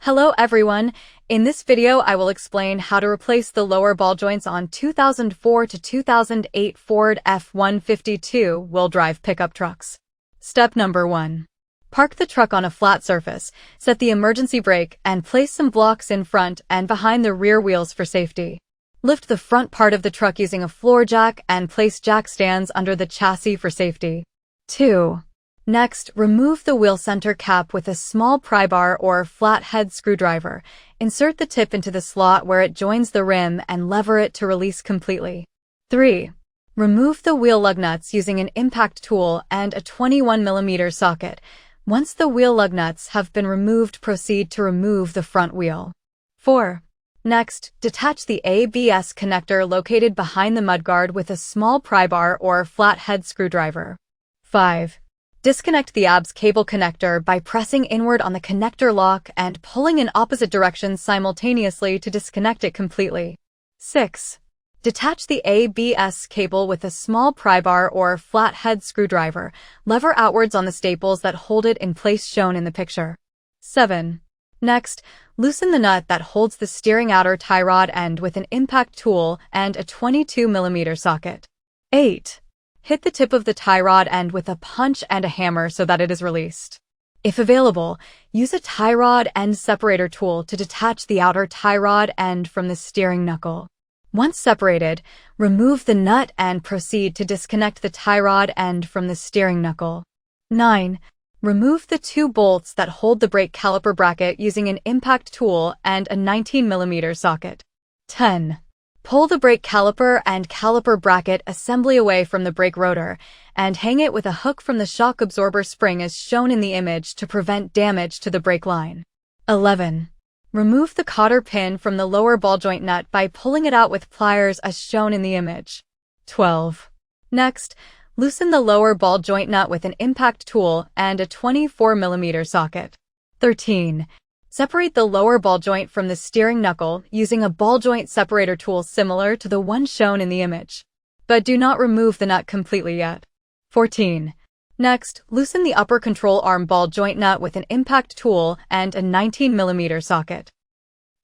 Hello everyone, in this video I will explain how to replace the lower ball joints on 2004 to 2008 Ford F-150 two-wheel drive pickup trucks. Step number 1. Park the truck on a flat surface, set the emergency brake, and place some blocks in front and behind the rear wheels for safety. Lift the front part of the truck using a floor jack and place jack stands under the chassis for safety. 2. Next, remove the wheel center cap with a small pry bar or flathead screwdriver. Insert the tip into the slot where it joins the rim and lever it to release completely. 3. Remove the wheel lug nuts using an impact tool and a 21mm socket. Once the wheel lug nuts have been removed, proceed to remove the front wheel. 4. Next, detach the ABS connector located behind the mudguard with a small pry bar or flathead screwdriver. 5. Disconnect the ABS cable connector by pressing inward on the connector lock and pulling in opposite directions simultaneously to disconnect it completely. 6. Detach the ABS cable with a small pry bar or flathead screwdriver. Lever outwards on the staples that hold it in place shown in the picture. 7. Next, loosen the nut that holds the steering outer tie rod end with an impact tool and a 22mm socket. 8. Hit the tip of the tie rod end with a punch and a hammer so that it is released. If available, use a tie rod end separator tool to detach the outer tie rod end from the steering knuckle. Once separated, remove the nut and proceed to disconnect the tie rod end from the steering knuckle. 9. Remove the 2 bolts that hold the brake caliper bracket using an impact tool and a 19mm socket. 10. Pull the brake caliper and caliper bracket assembly away from the brake rotor and hang it with a hook from the shock absorber spring as shown in the image to prevent damage to the brake line. 11. Remove the cotter pin from the lower ball joint nut by pulling it out with pliers as shown in the image. 12. Next, loosen the lower ball joint nut with an impact tool and a 24mm socket. 13. Separate the lower ball joint from the steering knuckle using a ball joint separator tool similar to the one shown in the image. But do not remove the nut completely yet. 14. Next, loosen the upper control arm ball joint nut with an impact tool and a 19mm socket.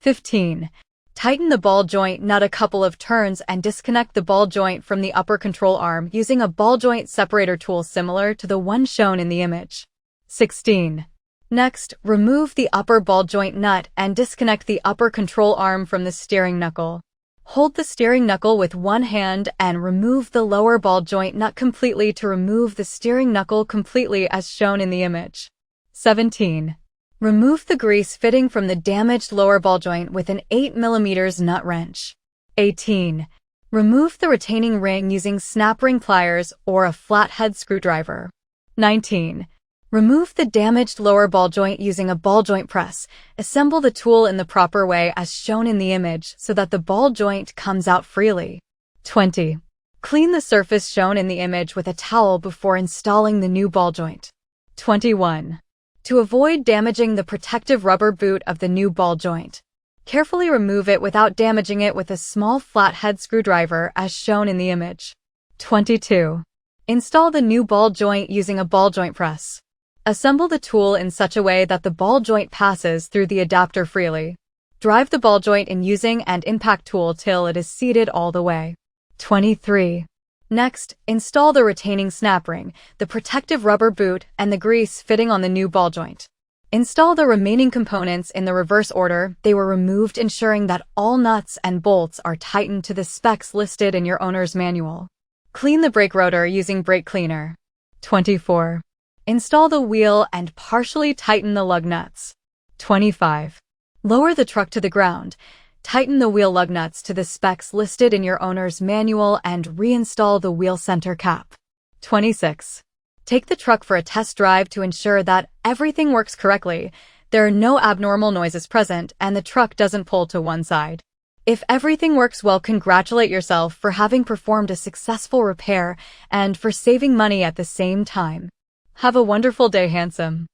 15. Tighten the ball joint nut a couple of turns and disconnect the ball joint from the upper control arm using a ball joint separator tool similar to the one shown in the image. 16. Next, remove the upper ball joint nut and disconnect the upper control arm from the steering knuckle. Hold the steering knuckle with one hand and remove the lower ball joint nut completely to remove the steering knuckle completely as shown in the image. 17. Remove the grease fitting from the damaged lower ball joint with an 8mm nut wrench. 18. Remove the retaining ring using snap ring pliers or a flathead screwdriver. 19. Remove the damaged lower ball joint using a ball joint press. Assemble the tool in the proper way as shown in the image so that the ball joint comes out freely. 20. Clean the surface shown in the image with a towel before installing the new ball joint. 21. To avoid damaging the protective rubber boot of the new ball joint, carefully remove it without damaging it with a small flathead screwdriver as shown in the image. 22. Install the new ball joint using a ball joint press. Assemble the tool in such a way that the ball joint passes through the adapter freely. Drive the ball joint in using an impact tool till it is seated all the way. 23. Next, install the retaining snap ring, the protective rubber boot, and the grease fitting on the new ball joint. Install the remaining components in the reverse order they were removed, ensuring that all nuts and bolts are tightened to the specs listed in your owner's manual. Clean the brake rotor using brake cleaner. 24. Install the wheel and partially tighten the lug nuts. 25. Lower the truck to the ground. Tighten the wheel lug nuts to the specs listed in your owner's manual and reinstall the wheel center cap. 26. Take the truck for a test drive to ensure that everything works correctly, there are no abnormal noises present, and the truck doesn't pull to one side. If everything works well, congratulate yourself for having performed a successful repair and for saving money at the same time. Have a wonderful day, handsome.